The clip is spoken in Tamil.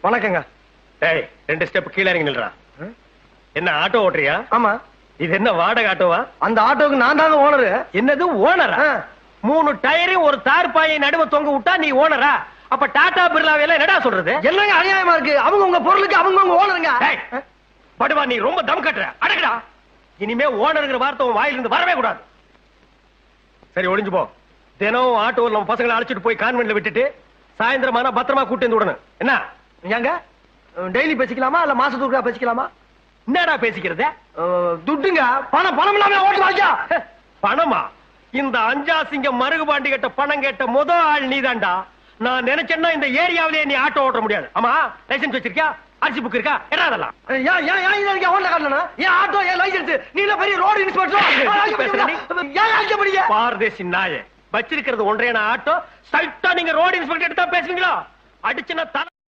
வணக்கங்க. டேய் 2 ஸ்டெப் கீழ இறங்கி நில்றா. என்ன ஆட்டோ ஓட்டுறியா? ஆமா. இது என்ன வாடகை ஆட்டோவா? அந்த ஆட்டோக்கு நான் தாங்க ஓனரு. என்னது ஓனரா? 3 டயரையும் ஒரு தார்பாயை நடுவ தொங்க விட்டா நீ ஓனரா? அப்ப டாடா பிர்லாவையெல்லாம் என்னடா சொல்றது? என்னங்க அநியாயமா இருக்கு? அவங்க உங்க பொருளுக்கு அவங்க ஓனருங்க. படுவா நீ ரொம்ப தம் கட்டுற. அடக்குடா. இனிமே ஓனருங்கிற வார்த்தை உன் வாயிலிருந்து வரவே கூடாது. சரி ஒளிஞ்சு போ. தினம் ஆட்டோவில் நம்ம பசங்களை அழைச்சிட்டு போய் கான்வென்ட்ல விட்டுட்டு சாயந்தரமான பத்திரமா கூட்டி வந்து விடணும். என்ன ஏங்க டெய்லி பேசிக்கலாமா இல்ல மாசத்துக்கு பேசிக்கலாமா? என்னடா பேசிக்கிறது? துட்டுங்க. பணம் இல்லாம ஓட்டு வாங்கியா? பணமா? இந்த அஞ்சாசிங்க மருகுபாண்டி கேட்ட பணம் கேட்ட முதல் ஆள் நீதான்டா. நான் நினைச்சேன்னா இந்த ஏரியாவிலேயே நீ ஆட்டோ ஓட்ட முடியாது. ஆமா லைசென்ஸ் வச்சிருக்கியா? ஆர்சி புக் இருக்கா? என்ன அதெல்லாம்? ஆட்டோ லைசென்ஸ் நீ பெரிய ரோடு இன்ஸ்பெக்டர் பாரதேசி நாயே வச்சிருக்கிறது ஒன்றையான ஆட்டோ. சைட்டா நீங்க ரோடு இன்ஸ்பெக்டர் எடுத்தா பேசுவீங்களா? அடிச்சுன்னா